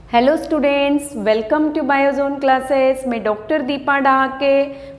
Hello students, welcome to Biozone classes. मैं doctor Deepa Dahake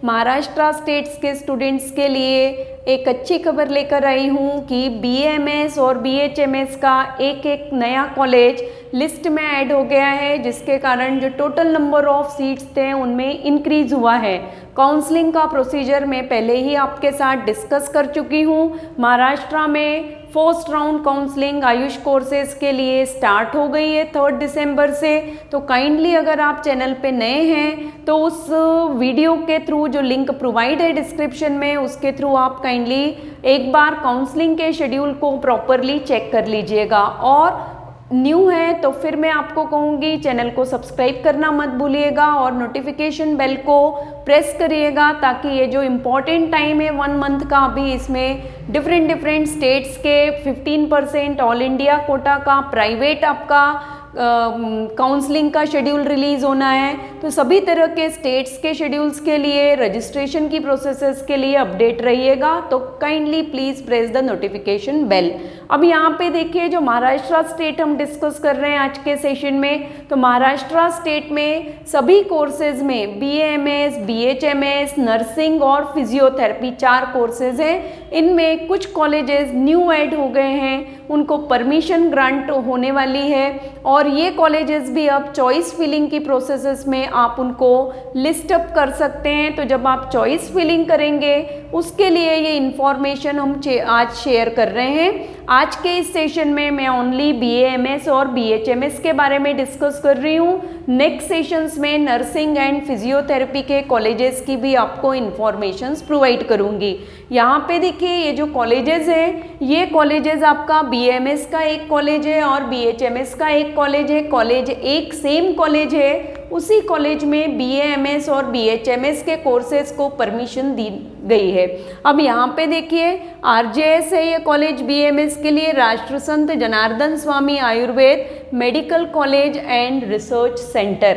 Maharashtra states के students के लिए एक अच्छी खबर लेकर आई हूँ कि BAMS और BHMS का एक नया कॉलेज लिस्ट में ऐड हो गया है, जिसके कारण जो टोटल नंबर ऑफ सीट्स थे उनमें इंक्रीज़ हुआ है। काउंसलिंग का प्रोसीजर मैं पहले ही आपके साथ डिस्कस कर चुकी हूँ। महाराष्ट्र में first round counselling Ayush courses के लिए स्टार्ट हो गई है 3 दिसंबर से। तो काइंडली अगर आप चैनल पे नए हैं तो उस वीडियो के थ्रू जो लिंक प्रोवाइड है डिस्क्रिप्शन में, उसके थ्रू आप काइंडली एक बार काउंसलिंग के शेड्यूल को प्रॉपरली चेक कर लीजिएगा। और न्यू है तो फिर मैं आपको कहूँगी चैनल को सब्सक्राइब करना मत भूलिएगा और नोटिफिकेशन बेल को प्रेस करिएगा, ताकि ये जो इम्पॉर्टेंट टाइम है 1 मंथ का, अभी इसमें डिफरेंट स्टेट्स के 15% ऑल इंडिया कोटा का प्राइवेट आपका काउंसलिंग का शेड्यूल रिलीज़ होना है। तो सभी तरह के स्टेट्स के शेड्यूल्स के लिए, रजिस्ट्रेशन की प्रोसेसेस के लिए अपडेट रहिएगा। तो kindly please press the notification bell. अब यहाँ पे देखिए, जो महाराष्ट्र स्टेट हम डिस्कस कर रहे हैं आज के सेशन में, तो महाराष्ट्र स्टेट में सभी कोर्सेज में BAMS, BHMS, नर्सिंग और फिजियोथेरेपी 4 कोर्सेज हैं। इनमें कुछ कॉलेजेस न्यू ऐड हो गए हैं, उनको परमिशन ग्रांट होने वाली है और ये कॉलेजेस भी अब चॉइस फिलिंग की प्रोसेसेस में आप उनको लिस्ट अप कर सकते हैं। तो जब आप चॉइस फिलिंग करेंगे उसके लिए ये इन्फॉर्मेशन हम आज शेयर कर रहे हैं। आज के इस सेशन में मैं ओनली BAMS और BHMS के बारे में डिस्कस कर रही हूँ। नेक्स्ट सेशंस में नर्सिंग एंड फिजियोथेरेपी के कॉलेजेस की भी आपको इन्फॉर्मेशंस प्रोवाइड करूँगी। यहाँ पे देखिए, ये जो कॉलेजेस हैं, ये कॉलेजेस आपका BAMS का एक कॉलेज है और BHMS का एक कॉलेज है। कॉलेज एक सेम कॉलेज है, उसी कॉलेज में BAMS और BHMS के कोर्सेज को परमिशन दी गई है। अब यहाँ पे देखिए, RJS है ये कॉलेज BAMS के लिए, Rashtra Sant Janardan Swami Ayurved medical college and research centre.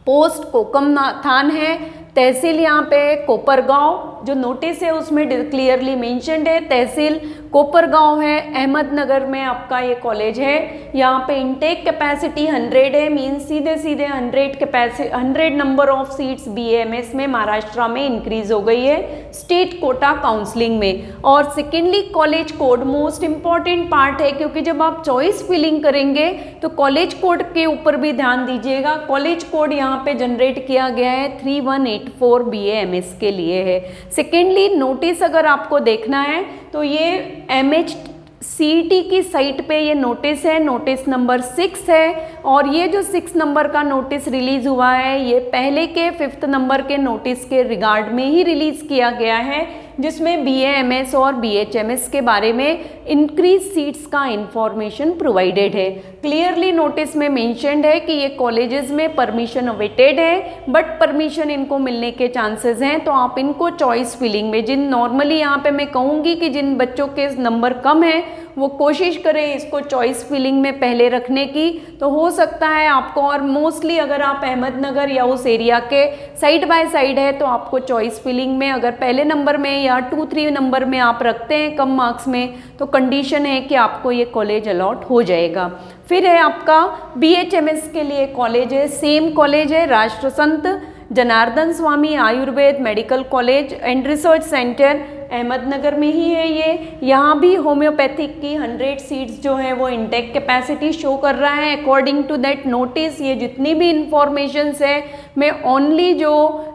Post Kokamthan है, तहसील यहाँ पे कोपरगांव, जो नोटिस है उसमें क्लियरली मेंशन्ड है तहसील कोपरगांव है। अहमदनगर में आपका ये कॉलेज है। यहाँ पे इनटेक कैपेसिटी 100 है, मीन सीधे 100 नंबर ऑफ सीट्स BAMS में महाराष्ट्र में इंक्रीज हो गई है स्टेट कोटा काउंसलिंग में। और secondly college code most important part है, क्योंकि जब आप चॉइस फिलिंग करेंगे तो कॉलेज कोड के ऊपर भी ध्यान दीजिएगा। कॉलेज कोड यहाँ पे जनरेट किया गया है 3184 BAMS के लिए है। सेकेंडली नोटिस अगर आपको देखना है तो ये MHCET की साइट पे ये नोटिस है, नोटिस नंबर 6 है। और ये जो 6 नंबर का नोटिस रिलीज हुआ है, ये पहले के 5th नंबर के नोटिस के रिगार्ड में ही रिलीज किया गया है, जिसमें BAMS और BHMS के बारे में इंक्रीज सीट्स का इंफॉर्मेशन प्रोवाइडेड है। क्लियरली नोटिस में मेंशन्ड है कि ये कॉलेजेस में परमिशन अवेटेड है, बट परमिशन इनको मिलने के चांसेस हैं। तो आप इनको चॉइस फिलिंग में, जिन नॉर्मली यहाँ पे मैं कहूँगी कि जिन बच्चों के नंबर कम हैं वो कोशिश करें इसको चॉइस फिलिंग में पहले रखने की, तो हो सकता है आपको। और मोस्टली अगर आप अहमदनगर या उस एरिया के साइड बाय साइड है तो आपको चॉइस फिलिंग में अगर पहले नंबर में या 2-3 नंबर में आप रखते हैं कम मार्क्स में, तो कंडीशन है कि आपको ये कॉलेज अलॉट हो जाएगा। फिर है आपका BHMS के लिए कॉलेज है, सेम कॉलेज है, Rashtra Sant Janardan Swami Ayurved medical college and research centre, Ahmednagar में ही है ये। यहाँ भी होम्योपैथिक की 100 सीट्स जो है वो इंटेक कैपेसिटी शो कर रहा है अकॉर्डिंग टू दैट नोटिस। ये जितनी भी इंफॉर्मेशंस है मैं ओनली जो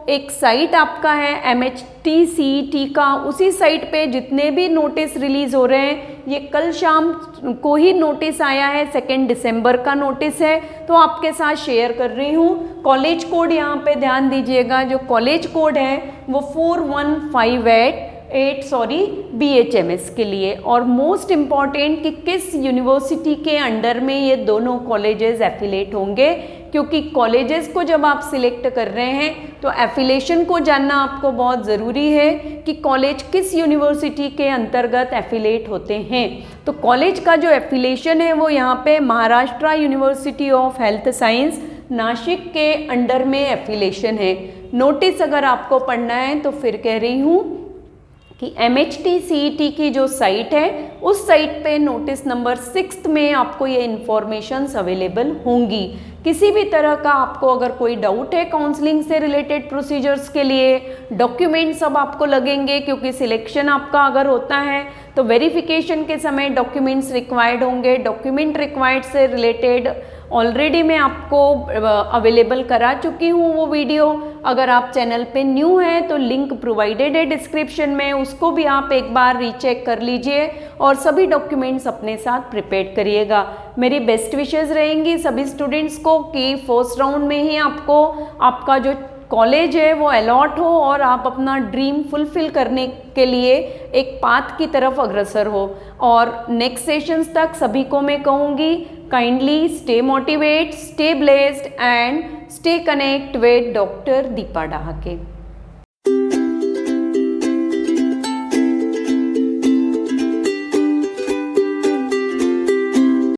एक साइट आपका है MHTCET का, उसी साइट पे जितने भी नोटिस रिलीज हो रहे हैं, ये कल शाम को ही नोटिस आया है, 2 दिसंबर का नोटिस है, तो आपके साथ शेयर कर रही हूँ। कॉलेज कोड यहाँ पे ध्यान दीजिएगा, जो कॉलेज कोड है वो 4158 BHMS के लिए। और मोस्ट इम्पॉर्टेंट कि किस यूनिवर्सिटी के अंडर में ये दोनों कॉलेजेस एफिलेट होंगे, क्योंकि कॉलेजेस को जब आप सिलेक्ट कर रहे हैं तो एफिलेशन को जानना आपको बहुत ज़रूरी है कि कॉलेज किस यूनिवर्सिटी के अंतर्गत एफिलेट होते हैं। तो कॉलेज का जो एफिलेशन है वो यहाँ पे Maharashtra university of health science Nashik के अंडर में एफिलेशन है। नोटिस अगर आपको पढ़ना है तो फिर कह रही हूँ कि MHTCET की जो साइट है उस साइट पे नोटिस नंबर 6 में आपको ये इन्फॉर्मेशंस अवेलेबल होंगी। किसी भी तरह का आपको अगर कोई डाउट है काउंसलिंग से रिलेटेड प्रोसीजर्स के लिए, डॉक्यूमेंट सब आपको लगेंगे क्योंकि सिलेक्शन आपका अगर होता है तो वेरिफिकेशन के समय डॉक्यूमेंट्स रिक्वायर्ड होंगे। डॉक्यूमेंट रिक्वायर्ड से रिलेटेड ऑलरेडी मैं आपको अवेलेबल करा चुकी हूँ वो वीडियो। अगर आप चैनल पे न्यू हैं तो लिंक प्रोवाइडेड है डिस्क्रिप्शन में, उसको भी आप एक बार रीचेक कर लीजिए और सभी डॉक्यूमेंट्स अपने साथ प्रिपेयर करिएगा। मेरी बेस्ट विशेस रहेंगी सभी स्टूडेंट्स को कि फर्स्ट राउंड में ही आपको आपका जो कॉलेज है वो अलॉट हो और आप अपना ड्रीम फुलफिल करने के लिए एक पाथ की तरफ अग्रसर हो। और नेक्स्ट सेशंस तक सभी को मैं कहूँगी kindly stay motivate, stay blessed and stay connect with doctor Deepa Dahake.